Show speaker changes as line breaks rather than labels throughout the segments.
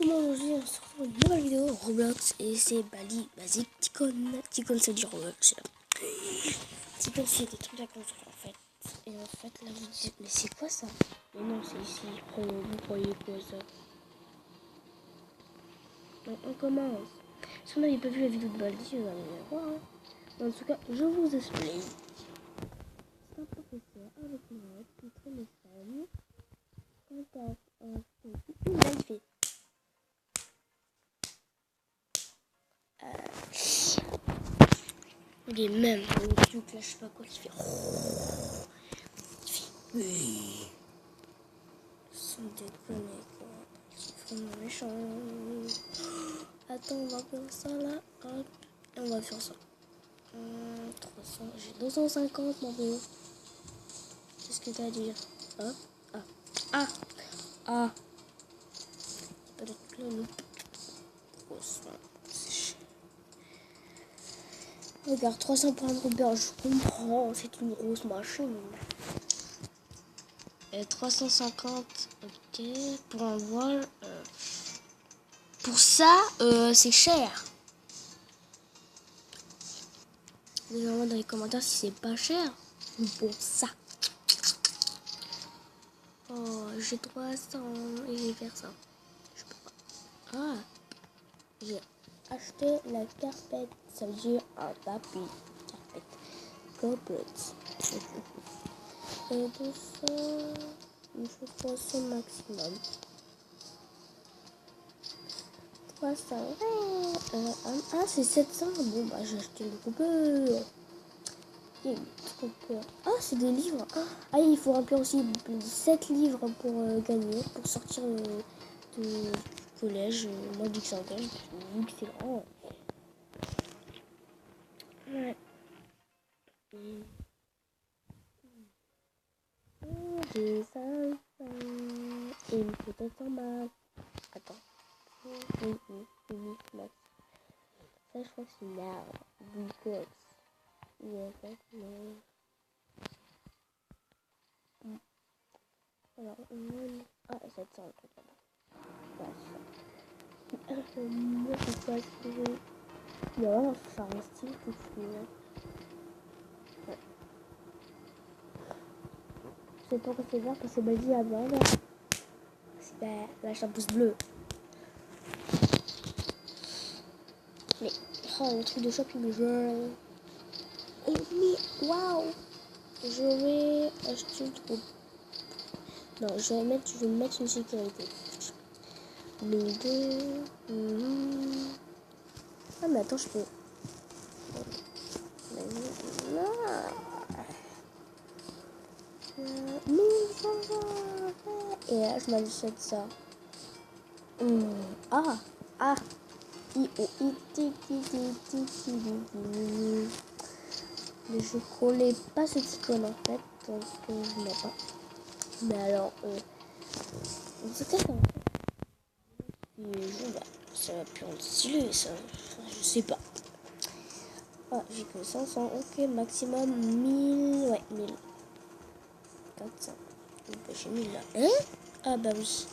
Tout le monde, aujourd'hui on se retrouve une nouvelle vidéo Roblox et c'est Bali, Basic, Ticon. Ticon ça dit Roblox. Ticon c'est des trucs à construire en fait. Et en fait là vous dites, mais c'est quoi ça? Mais non, c'est ici. Oh, vous croyez quoi ça? Donc, on commence. Si on n'avait pas vu la vidéo de Baldi, vous allez la voir. Hein. En tout cas, je vous explique. C'est un professeur avec une note qui traîne les femmes. Quand là il fait. Il est même le truc là, je sais pas quoi, qui fait. Oui. Sans déconner quoi. C'est vraiment méchant. Attends, on va faire ça là. Hop. Et on va faire ça. 300. J'ai 250 mon vélo. Qu'est-ce que t'as à dire? Hop. Ah. Ah. Peut-être que là, non. 300. C'est cher. Regarde, 300 pour un Robert, je comprends, c'est une grosse machine. Et 350, ok, pour un vol. Pour ça, c'est cher. Dites-moi dans les commentaires si c'est pas cher ou pour ça. Oh, j'ai 300 et je vais faire ça. Je peux pas. Ah, j'ai acheté la carpette, ça veut dire un tapis. Carpette. Complète. Et pour ça, il faut 300 maximum. 300. Ah, c'est 700. Bon, bah, j'ai acheté le coupeur. Ah, c'est des livres. Ah, il faut remplir aussi 7 livres pour gagner, pour sortir du collège. Moi, je dis que c'est un collège, vu que c'est grand. Ouais. J'ai 500. Et il me faut 700 balles. Attends. Oui, max. Ça, je crois que c'est une arme. Because. Yeah, alors, ah, 700 le truc là-bas. Ouais, ça. Moi, c'est pas ce que j'ai. Il y a vraiment faire un style tout fou. Ouais. Je sais pas pourquoi c'est vert, parce que Baldi a blanc. C'est la pouce bleue. Mais, oh, le truc de shopping, oh, mais, waouh! Je vais acheter le truc. Non, je vais mettre une sécurité. 1002. Ah, mais attends, je peux. Et là, je m'achète ça. Ah, ah. Mais je collais pas ce icône en fait, donc je n'ai pas. Mais alors, en tout cas, ça va plus en stylé, ça. Je sais pas. Ah, j'ai que 500, ok, maximum 1000, ouais, 1000. 400. J'ai 1000 là. Hein? Ah bah oui.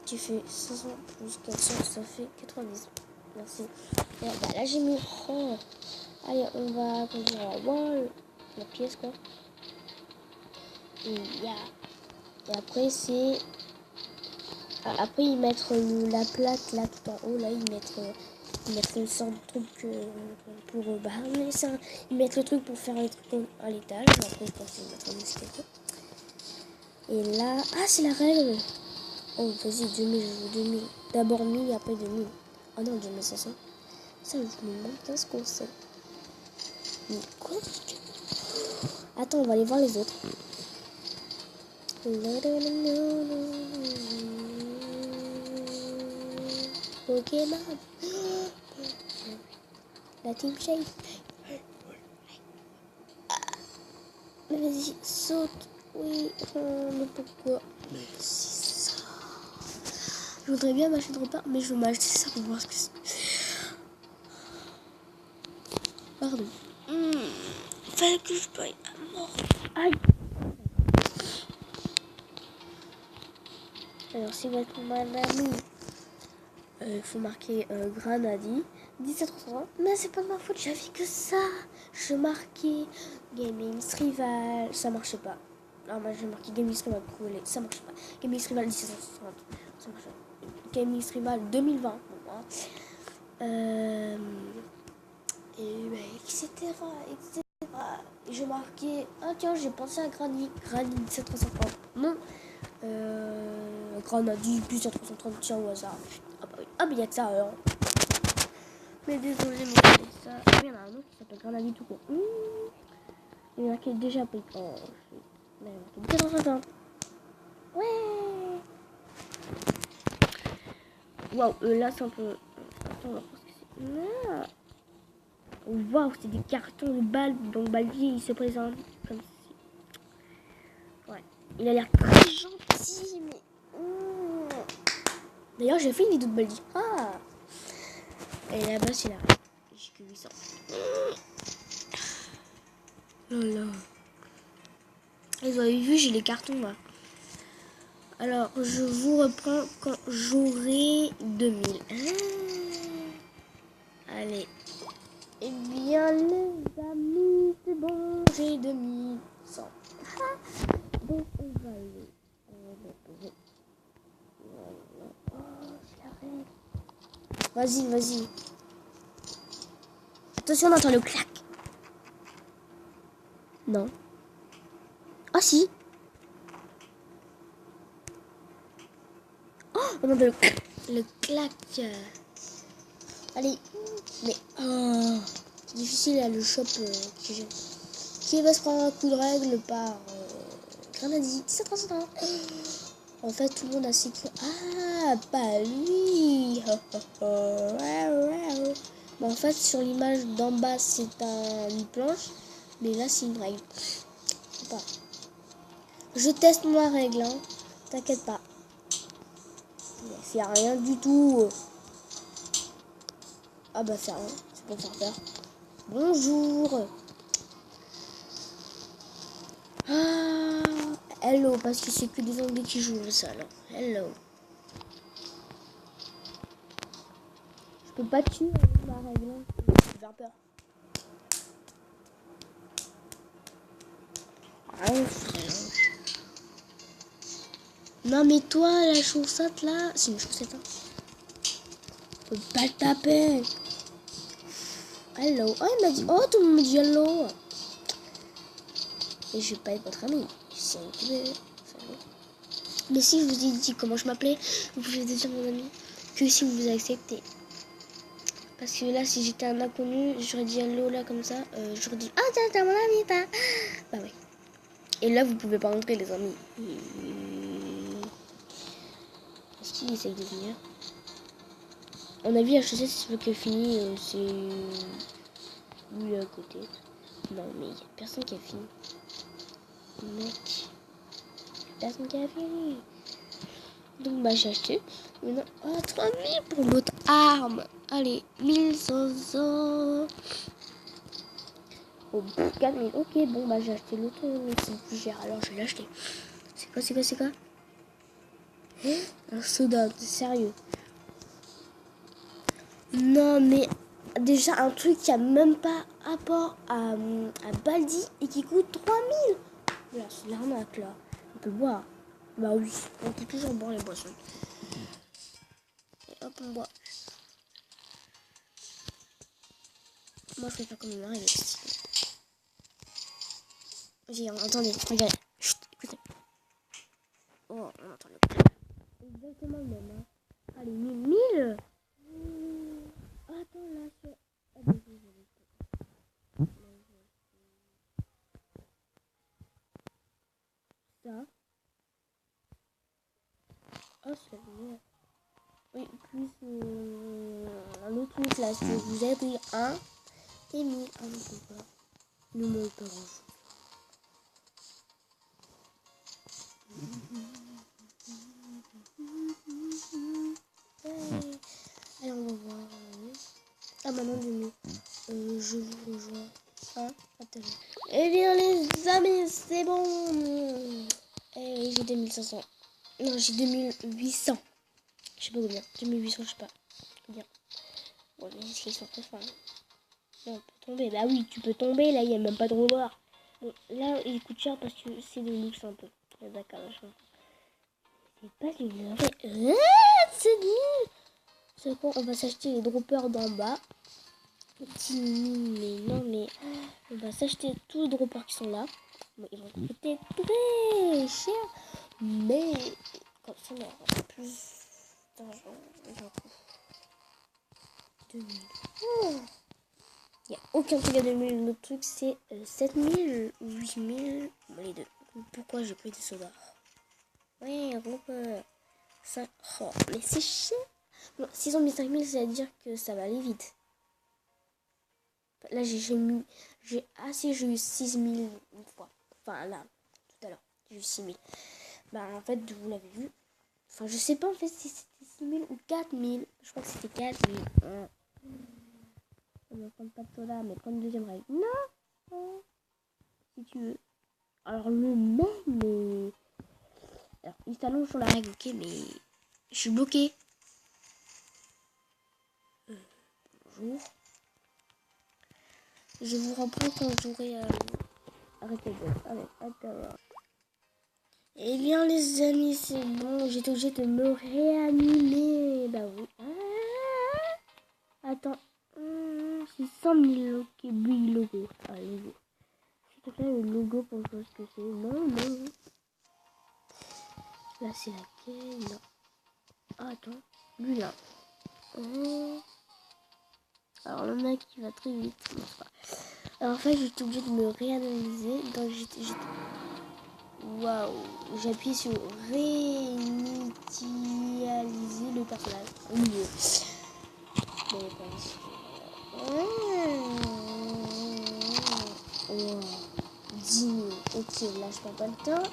Tu fais 500 plus 400, ça fait 90. Merci. Et bah là j'ai mis. Oh. Allez, on va conduire en wall. La pièce quoi. Et après c'est. Après ils mettent la plaque là tout en haut. Là ils mettent une sorte de truc pour ils mettent le truc pour faire un truc à l'étage. Après je pense qu'ils mettent un escalier. Et là. Ah c'est la règle. Oh vas-y 2000, je veux 2000. D'abord 1000 et après 2000. Ah non 2500. Ça je me demande ce qu'on sait. Mais quoi? Attends, on va aller voir les autres. Pokémon. La Team Shade. Mais vas-y, saute. Oui, mais pourquoi? Mais c'est ça. Je voudrais bien m'acheter de repas, mais je vais m'acheter ça pour voir ce que c'est. Pardon. Fallait que je paye à mort. Aïe. Alors, c'est votre madame. Il faut marquer Granadi 1730. Mais c'est pas ma faute, j'avais que ça. Je marquais Gaming Rival, ça marchait pas. Non, moi j'ai marqué Gaming Rival pour coller, ça marchait pas. Gaming Rival 1730, ça marchait pas. Gaming Rival 2020 pour moi. Et etc. etc. Et je marquais, ah tiens, j'ai pensé à Granny 1730. Non. Granadi plus 330, tiens au hasard. Ah bah oui, ah mais il y a que ça alors. Mais désolé, mais c'est ça. Il y en a un autre qui s'appelle Granadi tout court. Il y en a qui est déjà pris. Oh, mais il y en a qui est 450. Ouais. Waouh, là c'est un peu. Attends, on va voir ce que c'est. Ah. Waouh, c'est des cartons de balles. Donc Baldi, il se présente comme si. Ouais. Il a l'air très gentil, mais. D'ailleurs, j'ai fait une vidéo de Baldi. Ah. Et là-bas, c'est là. J'ai que 800. Oh là. Vous avez vu, j'ai les cartons là. Alors, je vous reprends quand j'aurai 2000. Allez. Eh bien, les amis, c'est bon, j'ai 2100. Donc, on va aller. Oh, c'est la règle. Vas-y, vas-y. Attention, on entend le clac. Non. Ah, si. Oh, on entend le clac. Allez. Mais, oh, c'est difficile, là, le shop que j'ai. Qui va se prendre un coup de règle par Granadi 1730. En fait, tout le monde a ses clés. Ah, pas lui. Bah, en fait, sur l'image d'en bas, c'est une planche. Mais là, c'est une règle. Je sais pas. Je teste ma règle, hein. T'inquiète pas. C'est rien du tout. Ah bah, c'est rien. C'est pour faire peur. Bonjour. Ah, hello, parce que c'est que des Anglais qui jouent ça, alors. Hello. Je peux pas tuer avec ma règle. J'ai peur. Ah, frère. Non, mais toi, la chaussette là. C'est une chaussette, hein. Je peux pas le taper. Hello. Oh, il m'a dit. Oh, tout le monde me dit hello. Et je vais pas être votre ami. C'est un peu. Mais si je vous ai dit comment je m'appelais, vous pouvez dire mon ami que si vous vous acceptez. Parce que là, si j'étais un inconnu, j'aurais dit hello là comme ça. J'aurais dit ah tiens, t'es mon ami, t'as. Bah ouais. Et là, vous pouvez pas rentrer, les amis. Est-ce qu'il essaye de venir? On a vu la chaussette, c'est ce que fini, c'est lui à côté. Non, mais il y a personne qui a fini. Mec, personne qui a fini. Donc bah j'ai acheté. Maintenant, oh, 3000 pour notre arme. Allez, 1500. Oh, 4000. Ok, bon bah j'ai acheté l'autre, mais c'est plus cher, alors je vais l'acheter. C'est quoi? Un soda, t'es sérieux? Non, mais déjà un truc qui a même pas rapport à Baldi et qui coûte 3000. Voilà, c'est l'arnaque là. On peut boire. Bah oui, on peut toujours boire les boissons. Et hop, on boit. Moi, je fais pas comme une règle. Vas-y, attendez, regardez. Chut, écoutez. Oh, on entend le clap. Exactement le même, hein. Allez, 1000. Attends, là, c'est... Ça. Oh, c'est bien. Oui, plus un autre truc là, c'est vous avez pris 1 et 1000. Ah non, c'est pas. Ne me pas grand-chose. Allez, on va voir. Ah, maintenant, 2000. Je vous rejoins. Hein? Attends. Eh bien, les amis, c'est bon. Et j'ai 2500. Non, j'ai 2800. Je sais pas combien. 2800, je sais pas. Bien. Bon, les escaliers sont très forts. Là, on peut tomber. Bah oui, tu peux tomber. Là, il n'y a même pas de rouloir. Bon, là, il coûte cher parce que c'est de luxe un peu. D'accord, je comprends. C'est pas une vraie... c'est nul. C'est quoi? On va s'acheter les droppers d'en bas. 10 000, mais non, mais... On va s'acheter tous les droppers qui sont là. Bon, ils vont coûter très cher. Mais... Comme ça, on aura plus d'argent. Genre... 2000. Oh. Il n'y a aucun truc à 2000. L'autre truc, c'est 7000 ou 8000. Bon, les deux. Pourquoi j'ai pris des sodas? Ouais, groupe. Ça... Oh, mais c'est cher. Bon, 600 000, 5000, ça veut dire que ça va aller vite. Là, j'ai eu 6000 une fois. Enfin, là, tout à l'heure, j'ai eu 6000. Bah, en fait, vous l'avez vu. Enfin, je sais pas en fait si c'était 6000 ou 4000. Je crois que c'était 4000. On ne prend pas de soda, mais prends une deuxième règle. Non, si tu veux. Alors, le même, mais... Alors, il s'allonge sur la règle, ok, mais... Je suis bloqué. Bonjour. Je vous reprends quand j'aurai... Arrêtez de... Allez, attends. Eh bien, les amis, c'est bon. J'étais obligée de me réanimer. Bah oui. Attends. C'est 100 000. Ok, oui, logo. Ah, logo. S'il te plaît, le logo pour voir ce que c'est. Non, non. Là, c'est laquelle? Non. Ah, attends. Lui, là. Alors, le mec, il va très vite. Alors, en fait, j'étais obligée de me réanalyser. Donc, j'étais... Waouh. J'appuie sur réinitialiser le personnage. Au milieu. Oh, 10 000. Ok, là, je perds pas le temps.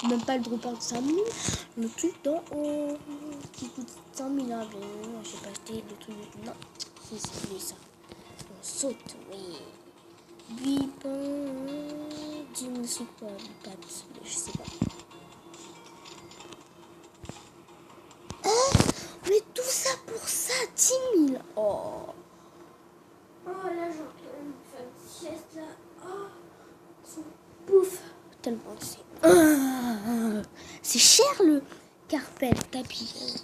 Même pas le dropper de 5 000. Le truc d'en haut qui coûte 100 000. Ah, ben non, j'ai pas acheté le truc de... Non, c'est ça. On saute, oui. Bipin. 10 000, c'est quoi? Je sais pas. Mais tout ça pour ça, 10 000. Oh. Oh là, j'en peux me faire une sieste là. Oh, c'est pouf. Tellement c'est cher le carpet, tapis.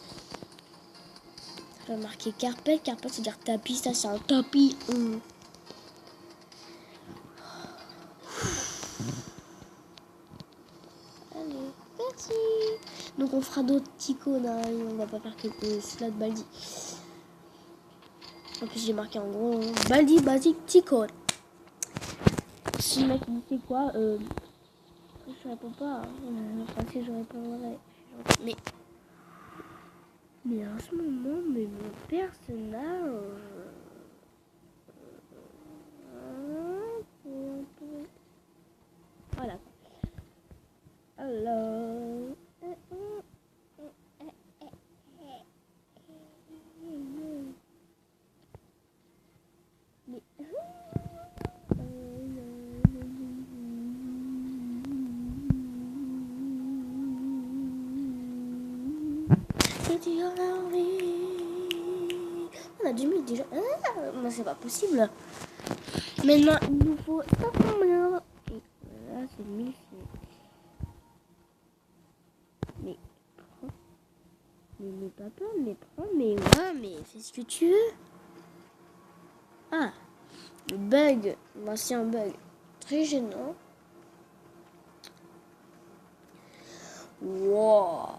Ça va marquer carpet, c'est dire tapis, ça c'est un tapis. Allez, merci. Donc on fera d'autres petits codes, hein, on va pas faire que cela de Baldi. En plus j'ai marqué en gros Baldi basique petit code. Si le mec me dit c'est quoi, je réponds pas. Enfin si je répondrai. Mais en ce moment, mais mon personnage... Voilà. Alors... Mais... On a 2000 déjà. Mais c'est pas possible. Maintenant, il nous faut 500 000. Et là, c'est 1000. Mais prends. Mais n'aie pas peur, mais prends. Mais ouais, mais fais ce que tu veux. Ah, le bug. Bah, c'est un bug très gênant. Wow.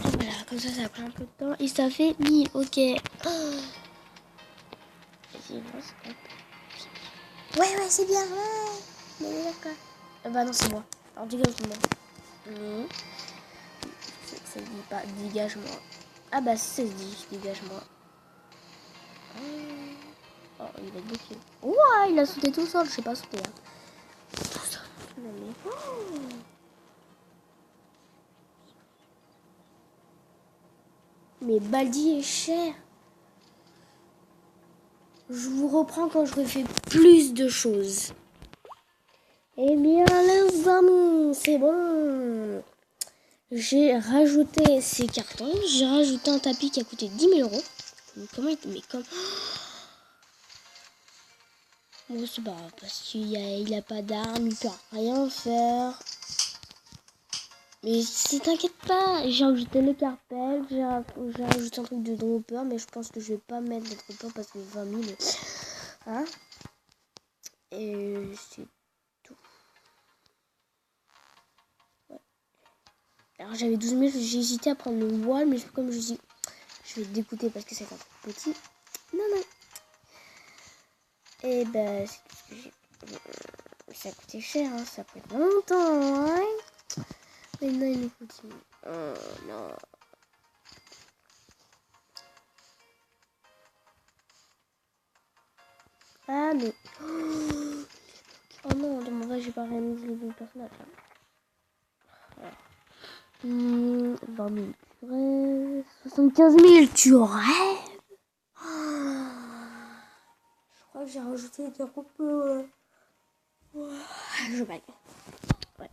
Voilà, comme ça prend un peu de temps. Et ça fait 1000, ok. Ouais, c'est bien. Ouais. Mais d'accord. Bah non, c'est moi. Alors dégage-moi. Non. Ça se dit pas dégage-moi. Ah bah si, ça se dit dégage-moi. Oh, il a bloqué. Ouah, il a sauté tout seul. Je sais pas sauter. Hein. Tout seul. Non, mais... Mais Baldi est cher. Je vous reprends quand je refais plus de choses. Eh bien, les amis, c'est bon. J'ai rajouté ces cartons. J'ai rajouté un tapis qui a coûté 10 000 euros. Comment il... Mais comme... Bon, c'est pas grave, parce qu'il a pas d'armes, il peut rien faire. Mais t'inquiète pas, j'ai rajouté le carpel, j'ai rajouté un truc de dropper, mais je pense que je vais pas mettre de dropper parce que 20 000... Hein. Et c'est tout. Ouais. Alors j'avais 12 000, j'ai hésité à prendre le wall, mais comme je dis, je vais dégoûter parce que c'est un truc petit. Non, non. Et ben, c'est tout ce que j'ai. Ça a coûté cher, hein, ça a pris longtemps, hein. Mais non, il nous faut 10 000. Oh non. Ah, mais... Oh non, de mon vrai, j'ai pas réalisé le personnage. Hein. 20 000. 75 000, tu rêves? Je crois que j'ai rajouté des repos. Je bague. Ouais.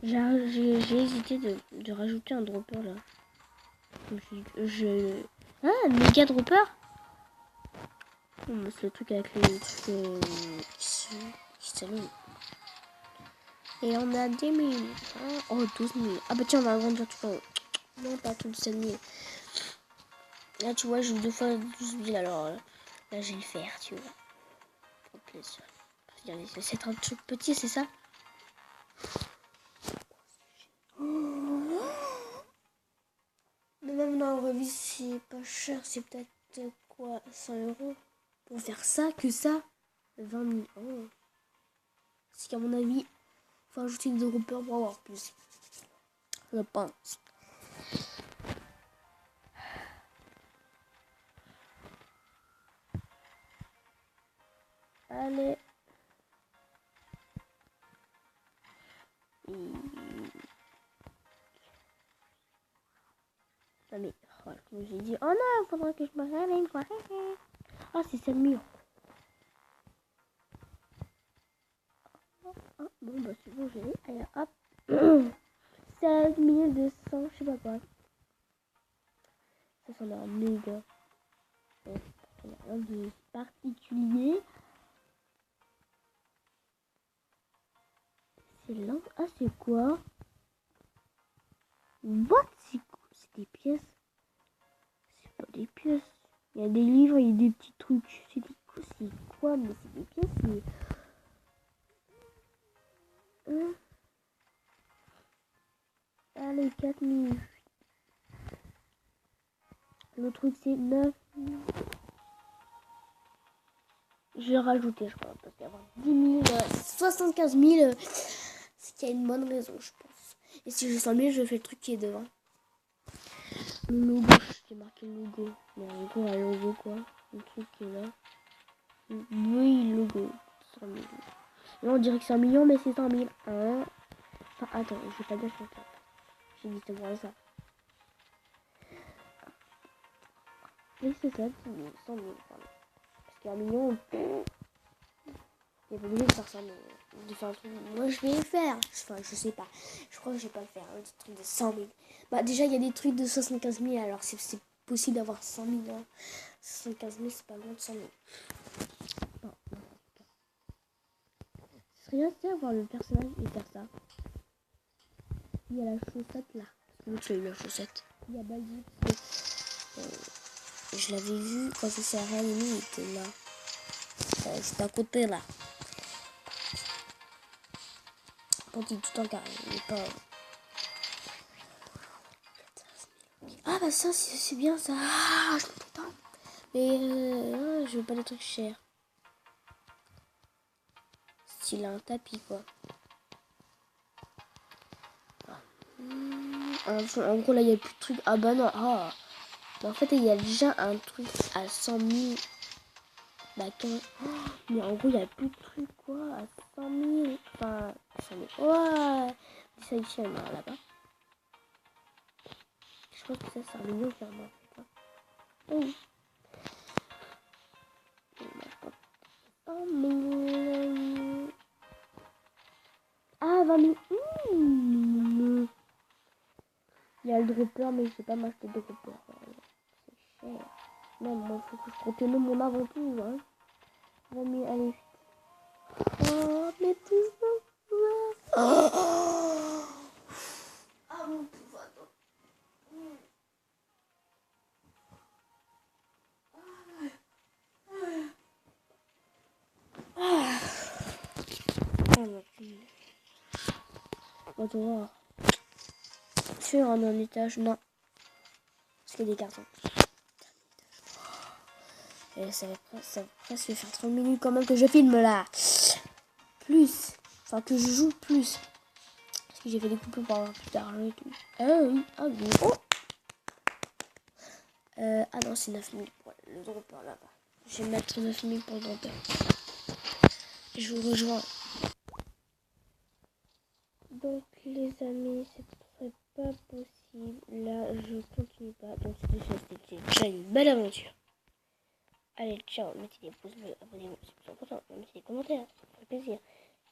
J'ai hésité de rajouter un dropper là. Ah, méga dropper? C'est le truc avec les trucs qui s'allument. Et on a 10 000. Oh, 12 000. Ah bah tiens, on va agrandir tout le temps. Non, pas tout 17 000. Là, tu vois, j'ai eu 2 fois 12 000. Alors là, je vais le faire, tu vois. Pour plaisir. Regardez, c'est un truc petit, c'est ça? Mais même dans la revue, c'est pas cher. C'est peut-être quoi, 100 euros pour faire ça, que ça? 20 000 euros. C'est qu'à mon avis, il faut ajouter des groupeurs pour avoir plus. Je pense. Allez. Non mais, oh, comme j'ai dit, oh non, il faudra que je me réveille quoi. Oh, c'est 7 000. Oh, bon, bah c'est bon, j'ai vu. Allez, hop. 16 200, je sais pas quoi. Ça, c'en a un méga. Ça n'a rien de particulier. C'est lent. Ah, c'est quoi? What? C'est des pièces. C'est pas des pièces. Il y a des livres, il y a des petits trucs. C'est quoi? Mais c'est des pièces, mais... Hein? Allez, 4 000. Le truc, c'est 9 000. Je vais rajouter, je crois, parce qu'avoir 10 000, 75 000, c'est qu'il y a une bonne raison, je pense. Et si je 100 000, je fais le truc qui est devant. Le logo, j'ai marqué le logo. Mais en gros, un logo quoi? Le truc qui est là. Oui, logo. 100 000. Là, on dirait que c'est 1 million, mais c'est 100 000. Hein? Enfin, attends, je vais pas dire ça. J'ai dit c'est pour ça. Oui, c'est ça, 10 000, 100 000, pardon. Parce qu'un million, il n'y a pas obligé de faire ça, mais de faire un truc. Moi, je vais le faire. Enfin, je sais pas. Je crois que je vais pas le faire. Un petit truc de 100 000. Bah, déjà, il y a des trucs de 75 000, alors c'est possible d'avoir 100 000. Hein. 75 000, c'est pas loin de 100 000. Non, ce serait bien de avoir le personnage et faire ça. Il y a la chaussette là. Donc, j'ai eu la chaussette. Il y a Baldi. Je l'avais vu quand il s'est réanimé, il était là. Juste à côté là. Quand il est tout en carré, il est pas. Ah bah ça c'est bien ça. Ah, je m'entends. Mais je veux pas des trucs chers. Style un tapis quoi. En gros là il y a plus de trucs. Ah bah non. Ah. Mais en fait il y a déjà un truc à 100 000. Bah 15. Oh, mais en gros il y a plus de trucs quoi. À 100 000. Enfin 100 000. Ouais. Ça ici là-bas. Je pense que ça c'est 1 million clairement. Oui. 1 million. 3000. Il y a le dropper, mais je sais pas m'acheter de dropper. C'est cher. Non, moi, il faut que je continue mon aventure. Hein. 20 000, allez, vite. Oh, mais tout ça. Ah, mon pouvoir. On va voir. Sur un étage, non. Parce qu'il y a des cartons. Et ça va presque faire 30 minutes quand même que je filme là. Plus. Enfin, que je joue plus. Parce que j'ai fait des coupures pour avoir plus d'argent et tout. Ah oui, ah oui. Oh ah non, c'est 9000 pour le dropper là-bas. Je vais mettre 9000 pour le dropper. Je vous rejoins. Donc les amis, ce serait pas possible. Là, je continue pas. Donc c'était déjà une belle aventure. Allez, ciao, mettez des pouces bleus, abonnez-vous, c'est plus important. Mettez des commentaires, ça me fait plaisir.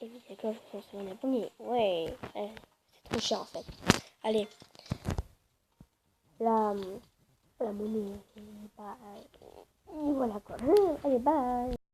Et mettez la cloche pour se abonner premier. Ouais, c'est trop cher en fait. Allez, la monnaie, voilà quoi. Allez, bye.